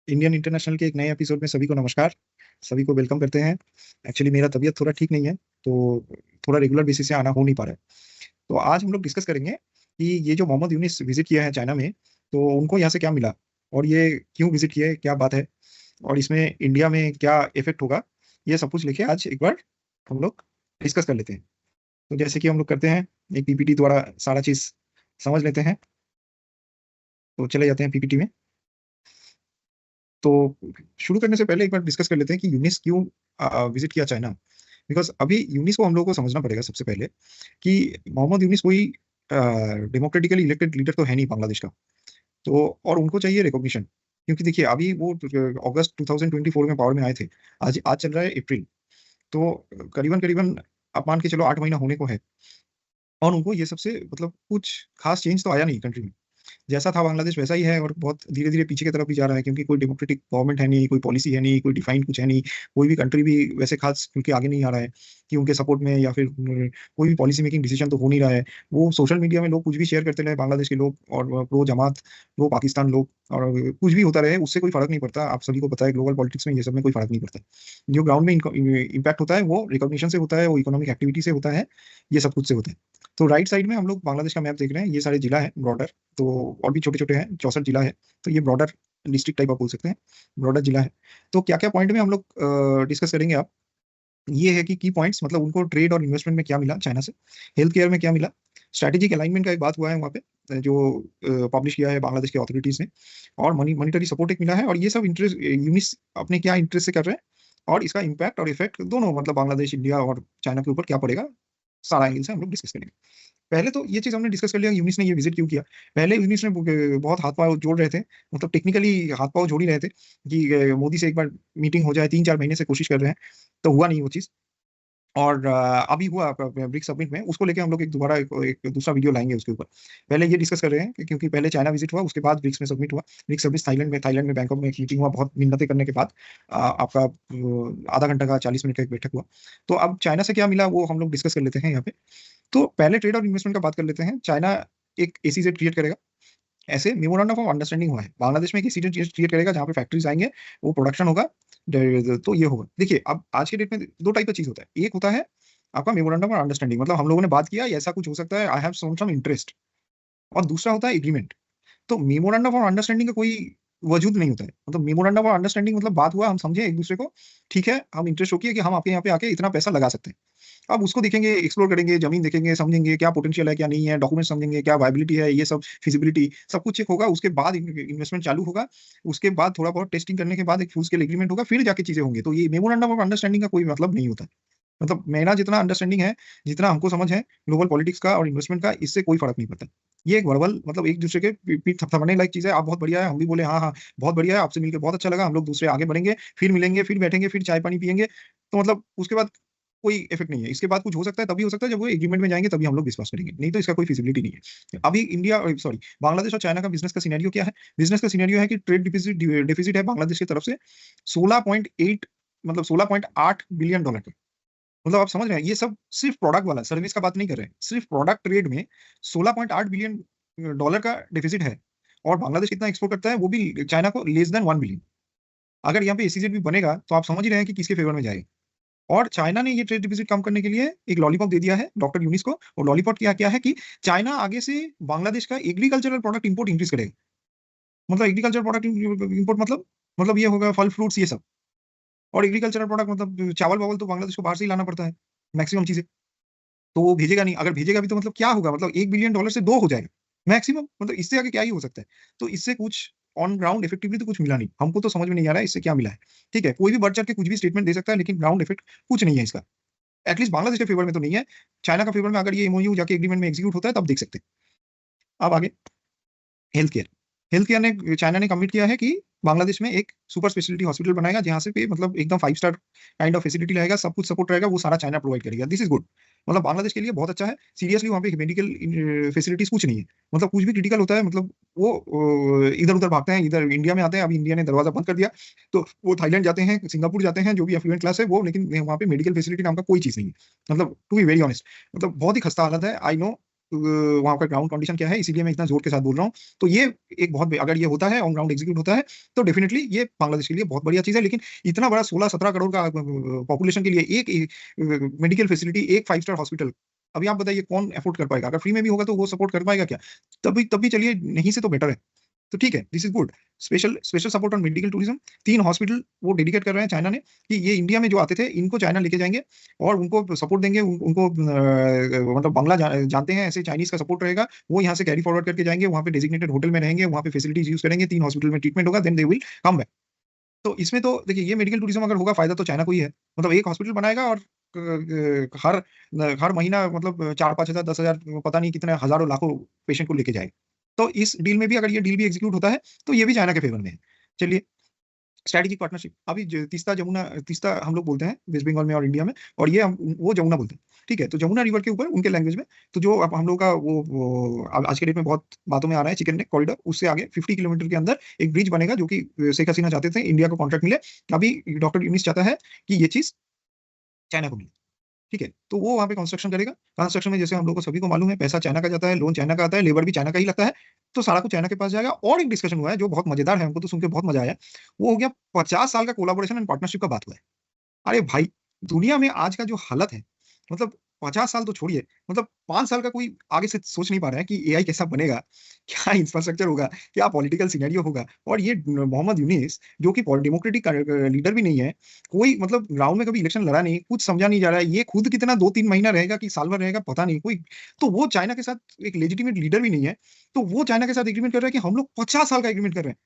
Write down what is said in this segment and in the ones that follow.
Indian international के एक नए एपिसोड में सभी को नमस्कार। सभी को वेलकम करते हैं। एक्चुअली मेरा तबीयत थोड़ा ठीक नहीं है, तो थोड़ा रेगुलर बेसिस से आना हो नहीं पा रहा है। तो आज हम लोग डिस्कस करेंगे कि ये जो मोहम्मद यूनिस विजिट किया है चाइना में, तो उनको यहाँ से क्या मिला और ये क्यों विजिट किया है, क्या बात है, और इसमें इंडिया में क्या इफेक्ट होगा। ये सब कुछ लेके आज एक बार हम लोग डिस्कस कर लेते हैं। तो जैसे कि हम लोग करते हैं, एक पीपीटी द्वारा सारा चीज समझ लेते हैं। तो चले जाते हैं पीपीटी में। तो शुरू करने से पहले एक बार डिस्कस कर लेते हैं कि यूनिस क्यों विजिट किया चाइना। बिकॉज अभी यूनिस को हम लोग को समझना पड़ेगा सबसे पहले कि मोहम्मद यूनिस कोई डेमोक्रेटिकली इलेक्टेड लीडर तो है नहीं बांग्लादेश का। तो और उनको चाहिए रिकॉग्निशन, क्योंकि देखिए अभी वो अगस्त 2024 में पावर में आए थे। आज आज चल रहा है अप्रैल। तो करीबन करीबन आप मान के चलो 8 महीना होने को है, और उनको ये सबसे मतलब कुछ खास चेंज तो आया नहीं कंट्री में। जैसा था बांग्लादेश वैसा ही है, और बहुत धीरे धीरे पीछे की तरफ भी जा रहा है, क्योंकि कोई डेमोक्रेटिक गवर्नमेंट है नहीं, कोई पॉलिसी है नहीं, कोई डिफाइंड कुछ है नहीं। कोई भी कंट्री भी वैसे खास खुल के आगे नहीं आ रहा है कि उनके सपोर्ट में, या फिर कोई भी पॉलिसी मेकिंग डिसीजन तो हो नहीं रहा है। वो सोशल मीडिया में लोग कुछ भी शेयर करते रहे, बांग्लादेश के लोग, और प्रो जमात, प्रो पाकिस्तान लोग, और कुछ भी होता रहे, उससे कोई फर्क नहीं पड़ता। आप सभी को पता है ग्लोबल पॉलिटिक्स में ये सब में कोई फर्क नहीं पड़ता। जो ग्राउंड में इम्पैक्ट होता है वो रिकॉग्निशन से होता है, वो इकोनॉमिक एक्टिविटी से होता है, ये सब कुछ से होता है। तो राइट साइड में हम लोग बांग्लादेश का मैप देख रहे हैं, ये सारे जिला है ब्रॉडर। तो और भी छोटे छोटे हैं, 64 जिला है। तो ये ब्रॉडर डिस्ट्रिक्ट टाइप आप बोल सकते हैं, ब्रॉडर जिला है। तो क्या क्या पॉइंट में हम लोग डिस्कस करेंगे आप, ये है कि की पॉइंट्स मतलब उनको ट्रेड और इन्वेस्टमेंट में क्या मिला चाइना से, हेल्थ केयर में क्या मिला, स्ट्रैटेजिक अलाइनमेंट का एक बात हुआ है वहाँ पे, जो पब्लिश किया है बांग्लादेश के अथॉरिटीज ने, और मॉनिटरी सपोर्ट एक मिला है, और ये सब इंटरेस्ट यूनिस अपने क्या इंटरेस्ट से कर रहे हैं, और इसका इम्पैक्ट और इफेक्ट दोनों मतलब बांग्लादेश, इंडिया और चाइना के ऊपर क्या पड़ेगा, सारा एंगल से हम लोग डिस्कस करेंगे। पहले तो ये चीज हमने डिस्कस कर लिया कि यूनिस ने ये विजिट क्यों किया। पहले यूनिस ने बहुत हाथ पांव जोड़ रहे थे, मतलब टेक्निकली हाथ पांव जोड़ ही रहे थे कि मोदी से एक बार मीटिंग हो जाए, 3-4 महीने से कोशिश कर रहे हैं, तो हुआ नहीं वो चीज। और अभी हुआ ब्रिक्स समिट में, उसको लेके हम लोग एक दूसरा वीडियो लाएंगे उसके ऊपर। पहले ये डिस्कस कर रहे हैं क्योंकि पहले चाइना विजिट हुआ, उसके बाद ब्रिक्स में सबमिट हुआ। ब्रिक्स समिट थाईलैंड में बैंकॉक में एक मीटिंग हुआ, बहुत मिन्नतें करने के बाद आपका आधा घंटा का 40 मिनट का एक बैठक हुआ। तो अब चाइना से क्या मिला वो हम लोग डिस्कस कर लेते हैं यहाँ पे। तो पहले ट्रेड और इन्वेस्टमेंट का बात कर लेते हैं। चाइना एक एसीजेड क्रिएट करेगा, ऐसे मेमोरेंडम ऑफ अंडरस्टैंडिंग हुआ है। बांग्लादेश में एक एसीजेड क्रिएट करेगा जहाँ पे फैक्ट्रीज आएंगे, वो प्रोडक्शन होगा। तो ये होगा। देखिए अब आज के डेट में दो टाइप का चीज होता है। एक होता है आपका मेमोरेंडम ऑफ अंडरस्टैंडिंग, मतलब हम लोगों ने बात किया ऐसा कुछ हो सकता है, I have shown some interest. और दूसरा होता है एग्रीमेंट। तो मेमोरेंडम ऑफ अंडरस्टैंडिंग का कोई वजूद नहीं होता है। मतलब मेमोरेंडम ऑफ अंडरस्टैंडिंग मतलब बात हुआ, हम समझे एक दूसरे को, ठीक है, हम इंटरेस्ट हो कि हम आपके यहाँ पे आके इतना पैसा लगा सकते हैं। अब उसको देखेंगे, एक्सप्लोर करेंगे, जमीन देखेंगे, समझेंगे क्या पोटेंशियल है क्या नहीं है, डॉक्यूमेंट समझेंगे क्या वायबिलिटी है, ये सब फिजिबिलिटी सब कुछ चेक होगा। उसके बाद इन्वेस्टमेंट चालू होगा। उसके बाद थोड़ा बहुत टेस्टिंग करने के बाद एक फुल स्केल एग्रीमेंट होगा, फिर जाके चीजें होंगी। तो ये मेमोरेंडम ऑफ अंडरस्टैंडिंग का कोई मतलब नहीं होता। मतलब मेरा जितना अंडरस्टैंडिंग है, जितना हमको समझ है ग्लोबल पॉलिटिक्स का और इन्वेस्टमेंट का, इससे कोई फर्क नहीं पड़ता। ये एक वर्बल मतलब एक दूसरे के पीठ थपथपाने लायक चीज है। आप बहुत बढ़िया है, हम भी बोले हाँ हाँ बहुत बढ़िया है, आपसे मिलकर बहुत अच्छा लगा, हम लोग दूसरे आगे बढ़ेंगे, फिर मिलेंगे, फिर बैठेंगे, फिर चाय पानी पियेंगे। तो मतलब उसके बाद कोई इफेक्ट नहीं है। इसके बाद कुछ हो सकता है, तभी हो सकता है जब वो एग्रीमेंट में जाएंगे, तभी हम लोग विश्वास करेंगे, नहीं तो इसका कोई फिजिबिलिटी नहीं है। अभी इंडिया सॉरी बांग्लादेश और चाइना का बिजनेस का सिनेरियो क्या है। बिजनेस का सिनेरियो है कि ट्रेड डिफिसिट है बांग्लादेश की तरफ से 16.8, मतलब 16.8 बिलियन डॉलर का। मतलब आप समझ रहे हैं, ये सब सिर्फ प्रोडक्ट वाला, सर्विस का बात नहीं कर रहे हैं, सिर्फ प्रोडक्ट ट्रेड में 16.8 बिलियन डॉलर का डेफिसिट है। और बांग्लादेश कितना एक्सपोर्ट करता है, वो भी चाइना को लेस देन 1 बिलियन। अगर यहाँ पे एसीजेड भी बनेगा तो आप समझ ही रहे हैं कि किसके फेवर में जाएगा। और चाइना ने ये ट्रेड डिफिसिट कम करने के लिए एक लॉलीपॉप दे दिया है डॉक्टर यूनिस को। और लॉलीपॉप क्या क्या है कि चाइना आगे से बांग्लादेश का एग्रीकल्चरल प्रोडक्ट इंपोर्ट इंक्रीज करेगा। मतलब एग्रीकल्चर प्रोडक्ट इंपोर्ट मतलब ये होगा फल फ्रूट्स ये सब। और एग्रीकल्चरल प्रोडक्ट मतलब चावल वावल तो बांग्लादेश को बाहर से ही लाना पड़ता है, मैक्सिमम चीजें। तो वो भेजेगा नहीं, अगर भेजेगा भी तो मतलब क्या होगा, मतलब 1 बिलियन डॉलर से दो हो जाएगा मैक्सिमम। मतलब इससे आगे क्या ही हो सकता है। तो इससे कुछ ऑन ग्राउंड इफेक्टिवली तो कुछ मिला नहीं, हमको तो समझ में नहीं आ रहा है इससे क्या मिला है। ठीक है, कोई भी बढ़ चढ़ के कुछ भी स्टेटमेंट दे सकता है, लेकिन ग्राउंड इफेक्ट कुछ नहीं है इसका। एटलीस्ट बांग्लादेश के फेवर में तो नहीं है। चाइना का फेवर में अगर ये एमओयू जाके एग्रीमेंट में एग्जीक्यूट होता है तब देख सकते हैं। अब आगे हेल्थ केयर। हेल्थ केयर ने चाइना ने कमिट किया है कि बांग्लादेश में एक सुपर स्पेशलिटी हॉस्पिटल बनाएगा, जहां से पे मतलब एकदम 5 स्टार काइंड ऑफ फैसिलिटी रहेगा, सब कुछ सपोर्ट रहेगा, वो सारा चाइना प्रोवाइड करेगा। This is good. मतलब बांग्लादेश के लिए बहुत अच्छा है। सीरियसली वहाँ पे मेडिकल फैसिलिटीज कुछ नहीं है। मतलब कुछ भी क्रिटिकल होता है, मतलब वो इधर उधर भागते हैं, इधर इंडिया में आते हैं। अभी इंडिया ने दरवाजा बंद कर दिया, तो वो थाईलैंड जाते हैं, सिंगापुर जाते हैं, जो भी एफ्लुएंट क्लास है वो। लेकिन वहाँ पे मेडिकल फैसिलिटी नाम का कोई चीज नहीं है। मतलब टू बी वेरी ऑनेस्ट, मतलब बहुत ही खस्ता हालत है, आई नो। वहाँ का ग्राउंड कंडीशन क्या है, इसीलिए मैं इतना जोर के साथ बोल रहा हूँ। तो ये एक बहुत अगर ये होता है, ऑन ग्राउंड एग्जीक्यूट होता है, तो डेफिनेटली ये बांग्लादेश के लिए बहुत बढ़िया चीज है। लेकिन इतना बड़ा 16-17 करोड़ का पॉपुलेशन के लिए एक मेडिकल फैसिलिटी, एक 5 स्टार हॉस्पिटल, अभी आप बताइए कौन अफोर्ड कर पाएगा? अगर फ्री में भी होगा तो वो सपोर्ट कर पाएगा क्या? तभी चलिए, नहीं से तो बेटर है। तो ठीक है, this is good. Special special support on medical tourism, 3 hospital वो डेडिकेट कर रहे हैं चाइना ने, कि ये इंडिया में जो आते थे इनको चाइना लेके जाएंगे और उनको सपोर्ट देंगे। उनको मतलब बांग्ला जानते हैं, ऐसे चाइनीज का सपोर्ट रहेगा, वो यहाँ से कैरी फॉरवर्ड करके जाएंगे, वहाँ पे डेजिग्नेटेड होटल में रहेंगे, वहाँ पे फैसिलिटीज यूज करेंगे, 3 हॉस्पिटल में ट्रीटमेंट होगा, then they will come back. तो इसमें तो देखिए, ये मेडिकल टूरिज्म अगर होगा, फायदा तो चाइना को ही है। मतलब एक हॉस्पिटल बनाएगा और हर हर महीना मतलब 4-5 हजार 10 हजार, पता नहीं कितने हजारों लाखों पेशेंट को लेके जाएगा। तो इस डील में भी, अगर ये डील भी एग्जीक्यूट होता है, तो ये भी चाइना के फेवर में है। चलिए, स्ट्रेटेजिक पार्टनरशिप, अभी तीस्ता हम लोग बोलते हैं वेस्ट बंगाल में और इंडिया में, और ये वो जमुना बोलते हैं। ठीक है, तो जमुना रिवर के ऊपर उनके लैंग्वेज में, तो जो अब हम लोग का आज के डेट में बहुत बातों में आ रहा है, चिकन नेक कॉरिडोर, उससे आगे 50 किलोमीटर के अंदर एक ब्रिज बनेगा, जो कि शेख हसीना चाहते थे, इंडिया को कॉन्ट्रैक्ट मिले। अभी डॉक्टर यूनिस चाहता है कि ये चीज चाइना को मिले। ठीक है, तो वो वहां पे कंस्ट्रक्शन करेगा। कंस्ट्रक्शन में, जैसे हम लोग को सभी को मालूम है, पैसा चाइना का जाता है, लोन चाइना का आता है, लेबर भी चाइना का ही लगता है, तो सारा कुछ चाइना के पास जाएगा। और एक डिस्कशन हुआ है जो बहुत मजेदार है, हमको तो सुन के बहुत मजा आया। वो हो गया 50 साल का कोलाबोरेशन एंड पार्टनरशिप का बात हुआ है। अरे भाई, दुनिया में आज का जो हालत है, मतलब 50 साल तो छोड़िए, मतलब 5 साल का कोई आगे से सोच नहीं पा रहा है कि एआई कैसा बनेगा, क्या इंफ्रास्ट्रक्चर होगा, क्या पॉलिटिकल सिनेरियो होगा। और ये मोहम्मद यूनिस, जो कि डेमोक्रेटिक लीडर भी नहीं है, कोई मतलब ग्राउंड में कभी इलेक्शन लड़ा नहीं, कुछ समझा नहीं जा रहा है, ये खुद कितना 2-3 महीना रहेगा कि साल भर रहेगा पता नहीं कोई। तो वो चाइना के साथ एक लेजिटिमेट लीडर भी नहीं है, तो वो चाइना के साथ एग्रीमेंट कर रहा है कि हम लोग 50 साल का एग्रीमेंट कर रहे हैं।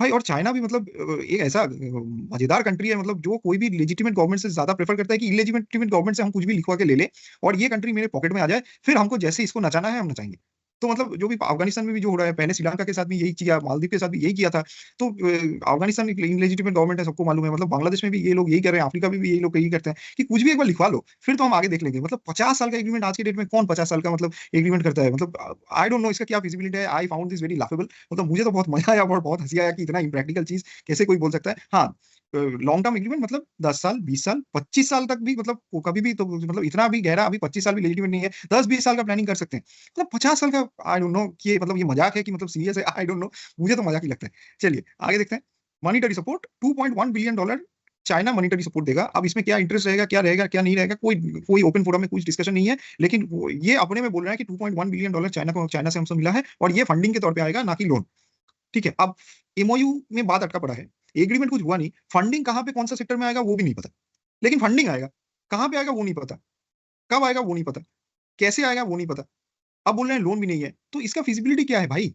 भाई, और चाइना भी मतलब एक ऐसा मजेदार कंट्री है, मतलब जो कोई भी लेजिटिमेट गवर्नमेंट से ज्यादा प्रेफर करता है कि इलेजिटिमेट गवर्नमेंट से हम कुछ भी लिखवा के ले ले, और ये कंट्री मेरे पॉकेट में आ जाए, फिर हमको जैसे इसको नचाना है हम नचाएंगे। तो मतलब जो भी अफगानिस्तान में भी जो हो रहा है, पहले श्रीलंका के साथ भी यही किया, मालदीव के साथ भी यही किया था। तो अफगानिस्तान एक इनलेजिटिमेट गवर्नमेंट है, सबको मालूम है। मतलब बांग्लादेश में भी ये लोग यही कर रहे हैं, अफ्रीका में भी यही लोग यही करते हैं कि कुछ भी एक बार लिखवा लो, फिर तो हम आगे देख लेंगे। मतलब 50 साल का एग्रीमेंट आज के डेट में कौन 50 साल का मतलब एग्रीमेंट करता है? मतलब आई डोंट नो इसका क्या फिजिबिलिटी है। I found this very laughable. मतलब मुझे तो बहुत मजा आया और बहुत हंसी आया कि इतना इम्प्रैक्टिकल चीज कैसे कोई बोल सकता है। हाँ, लॉन्ग टर्म एग्रीमेंट मतलब 10 साल, 20 साल, 25 साल तक भी, मतलब वो कभी भी, तो मतलब इतना भी गहरा, अभी 25 साल भी लेजिटिमेट नहीं है, 10-20 साल का प्लानिंग कर सकते हैं। मतलब 50 साल का, आई डोंट नो कि मतलब ये मजाक है कि मतलब सीरियस है, आई डोंट नो। मुझे तो मजाक ही लगता है। चलिए आगे देखते हैं। Monetary support, $2.1 billion China monetary support देगा। अब इसमें क्या इंटरेस्ट रहेगा, क्या रहेगा, क्या नहीं रहेगा, कोई कोई ओपन फोरम में कुछ डिस्कशन नहीं है, लेकिन ये अपने में बोल रहे हैं कि $2.1 बिलियन चाइना से हमसे मिला है, और ये फंडिंग के तौर पे आएगा, ना कि लोन। ठीक है, अब एमओयू में बात अटका पड़ा है, एग्रीमेंट कुछ हुआ नहीं, फंडिंग कहाँ पे कौन सा सेक्टर में आएगा वो भी नहीं पता, लेकिन फंडिंग आएगा। कहाँ पे आएगा वो नहीं पता, कब आएगा वो नहीं पता, कैसे आएगा वो नहीं पता। अब बोल रहे हैं लोन भी नहीं है, तो इसका फिजिबिलिटी क्या है भाई?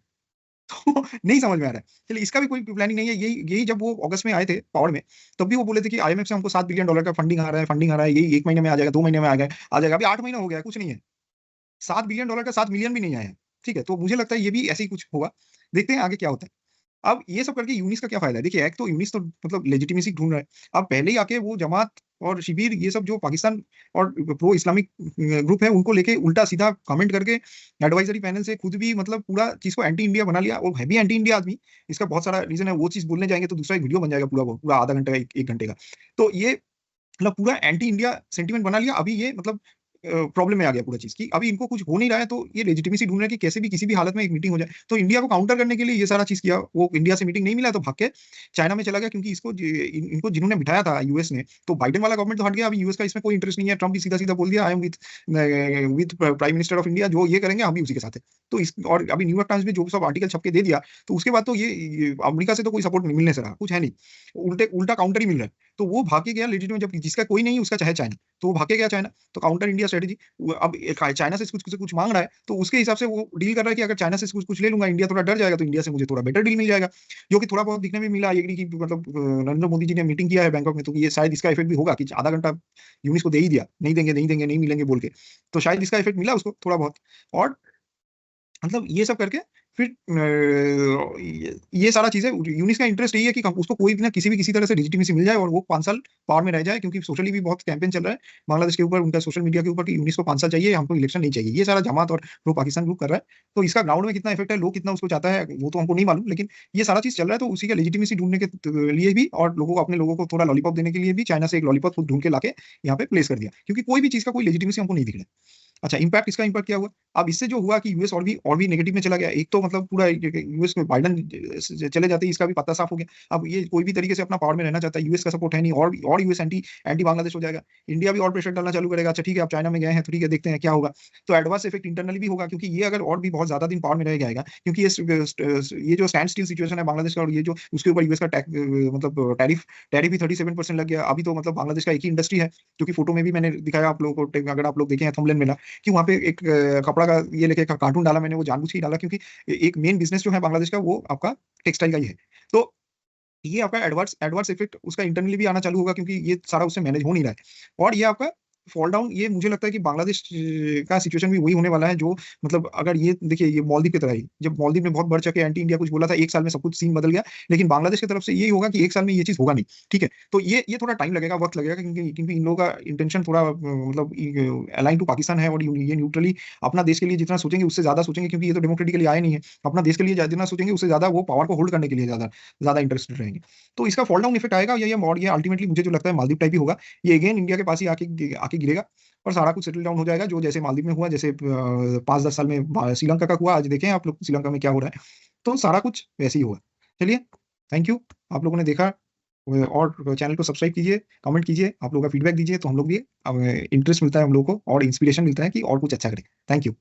तो नहीं समझ में आ रहा है। चलिए, इसका भी कोई प्लानिंग नहीं है। यही यही जब वो अगस्त में आए थे पावर में, तब भी वो बोले थे कि आईएमएफ से हमको $7 बिलियन का फंडिंग आ रहा है, यही 1 महीने में आ जाएगा, 2 महीने में आ जाएगा। अभी 8 महीना हो गया है, कुछ नहीं है। $7 बिलियन का 7 मिलियन भी नहीं आया है। ठीक है, तो मुझे लगता है ये भी ऐसे ही कुछ होगा। देखते हैं आगे क्या होता है। अब ये सब करके यूनिस का क्या फायदा है? देखिए, एक तो यूनिस तो मतलब लेजिटिमेसी ढूंढ रहा है। अब पहले ही आके वो जमात और शिबिर, ये सब जो पाकिस्तान और प्रो इस्लामिक ग्रुप है, उनको लेके उल्टा सीधा कमेंट करके एडवाइजरी पैनल से खुद भी मतलब पूरा चीज को एंटी इंडिया बना लिया, और है भी एंटी इंडिया आदमी। इसका बहुत सारा रीजन है, वो चीज बोलने जाएंगे तो दूसरा एक वीडियो बन जाएगा पूरा, वो पूरा आधा घंटे का, 1 घंटे का। तो ये मतलब पूरा एंटी इंडिया सेंटीमेंट बना लिया। अभी ये मतलब प्रॉब्लम में आ गया पूरा चीज की। अभी इनको कुछ हो नहीं रहा है, तो ये लेजिटिमेसी ढूंढ रहे हैं कि कैसे भी किसी भी हालत में एक मीटिंग हो जाए। तो इंडिया को काउंटर करने के लिए ये सारा चीज किया। वो इंडिया से मीटिंग नहीं मिला तो भाग के चाइना में चला गया, क्योंकि इनको जिन्होंने बिठाया था यूएस ने, तो बाइडेन वाला गवर्नमेंट तो हट गया। अभी यूएस का इसमें कोई इंटरेस्ट नहीं है। ट्रम्प भी सीधा सीधा बोल दिया, I am with prime minister of India, जो ये करेंगे हम भी उसी के साथ है। तो इस, और अभी न्यूयॉर्क टाइम्स में जो सब आर्टिकल छप के दे दिया, तो उसके बाद तो ये अमेरिका से तो कोई सपोर्ट मिलने से रहा कुछ है नहीं, उल्टे उल्टा काउंटर ही मिल रहा है। तो वो भाग के गया लेजिटिमेट, जब जिसका कोई नहीं उसका चाहे चाइना, तो वो भाग के गया चाइना। तो काउंटर इंडिया स्ट्रेटेजी। अब चाइना से कुछ मांग रहा है, तो उसके हिसाब से वो डील कर रहा है कि अगर चाइना से कुछ कुछ ले लूंगा, इंडिया थोड़ा डर जाएगा, तो इंडिया से मुझे थोड़ा बेटर डील मिल जाएगा, जो कि थोड़ा बहुत दिखने में मिला। एग्री की मतलब नरेंद्र मोदी जी ने मीटिंग किया है बैंकॉक में, तो ये शायद इसका इफेक्ट भी होगा कि आधा घंटा यूनिस को दे ही दिया, नहीं देंगे नहीं देंगे, नहीं मिलेंगे बोल के। तो शायद इसका इफेक्ट मिला उसको थोड़ा बहुत। और मतलब ये सब करके फिर ये सारा चीजें, यूनिस का इंटरेस्ट यही है कि उसको कोई भी ना किसी तरह से लेजिटिमेसी मिल जाए, और वो 5 साल पावर में रह जाए, क्योंकि सोशली भी बहुत कैंपेन चल रहा है बांग्लादेश के ऊपर, उनका सोशल मीडिया के ऊपर, कि यूनिस को 5 साल चाहिए, हमको इलेक्शन नहीं चाहिए। ये सारा जमात और प्रो पाकिस्तान ग्रुप कर रहा है। तो इसका ग्राउंड में कितना इफेक्ट है, लोग कितना उसको चाहता है, वो तो हमको नहीं मालूम, लेकिन ये सारा चीज चल रहा है। तो उसी का लेजिटिमेसी ढूंढने के लिए भी, और लोगों को, अपने लोगों को थोड़ा लॉलीपॉप देने के लिए भी, चाइना से एक लॉलीपॉप खुद ढूंढ के लाके यहाँ पे प्लेस कर दिया, क्योंकि कोई भी चीज का कोई लेजिटिमेसी हमको नहीं दिख रहा है। अच्छा, इम्पैक्ट इसका इम्पैक्ट क्या हुआ? अब इससे जो हुआ कि यूएस और भी नेगेटिव में चला गया। एक तो मतलब पूरा यूएस में बाइडेन चले जाते ही इसका भी पत्ता साफ हो गया। अब ये कोई भी तरीके से अपना पावर में रहना चाहता है, यूएस का सपोर्ट है नहीं, और यूएस एंटी एंटी बांग्लादेश हो जाएगा। इंडिया भी और प्रेशर डालना चालू करेगा, अच्छा ठीक है आप चाइना में गए हैं तो ठीक है देखते हैं क्या होगा। तो एडवर्स इफेक्ट इंटरनली भी होगा, क्योंकि ये अगर और भी बहुत ज्यादा दिन पावर में रह जाएगा, क्योंकि ये जो स्टैंड स्टिल सिचुएशन है बांग्लादेश का, और ये जो उसके ऊपर यूएस का मतलब टैरिफ टैरिफ भी 37% लग गया। अभी तो मतलब बांग्लादेश का एक ही इंडस्ट्री है, क्योंकि फोटो में भी मैंने दिखाया आप लोगों को, अगर आप लोग देखे हैं थंबनेल में, कि वहाँ पे एक कपड़ा का ये लेके कार्टून डाला मैंने, वो जानबूझ के ही डाला, क्योंकि एक मेन बिजनेस जो है बांग्लादेश का वो आपका टेक्सटाइल का ही है। तो ये आपका एडवर्स एडवर्स इफेक्ट उसका इंटरनली भी आना चालू होगा, क्योंकि ये सारा उससे मैनेज हो नहीं रहा है। और ये आपका फॉल डाउन, ये मुझे लगता है कि बांग्लादेश का सिचुएशन भी वही होने वाला है, जो मतलब अगर ये देखिए ये मालदीव की तरह ही, जब मालदीव ने बहुत बढ़ चढ़ के एंटी इंडिया कुछ बोला था, एक साल में सब कुछ सीन बदल गया। लेकिन बांग्लादेश की तरफ से यही होगा कि एक साल में ये चीज होगा नहीं, ठीक है। तो ये थोड़ा टाइम लगेगा, वक्त लगेगा, क्योंकि इन लोगों का इंटेंशन थोड़ा मतलब अलाइन टू पाकिस्तान है, और ये न्यूट्रली अपना देश के लिए जितना सोचेंगे उससे ज्यादा सोचेंगे, क्योंकि ये तो डेमोक्रेटिकली आए नहीं है। अपना देश के लिए जितना सोचेंगे उससे ज्यादा वो पावर को होल्ड करने के लिए ज्यादा ज्यादा इंटरेस्टेड रहेंगे। तो इसका फॉल डाउन इफेक्ट आएगा, ये अल्टीमेटली मुझे जो लगता है मालदीव टाइप ही होगा। ये अगेन इंडिया के पास ही आके आके गिरेगा, और सारा कुछ सेटल डाउन हो जाएगा, जो जैसे मालदीव में हुआ, जैसे 5-10 साल में श्रीलंका का हुआ। आज देखें आप लोग श्रीलंका में क्या हो रहा है। तो सारा कुछ वैसे ही हुआ। चलिए, थैंक यू, आप लोगों ने देखा। और चैनल को सब्सक्राइब कीजिए, कमेंट कीजिए, आप लोगों का फीडबैक दीजिए, तो हम लोग भी इंटरेस्ट मिलता है हम लोगों को, और इंस्पिरेशन मिलता है कि और कुछ अच्छा करें। Thank you.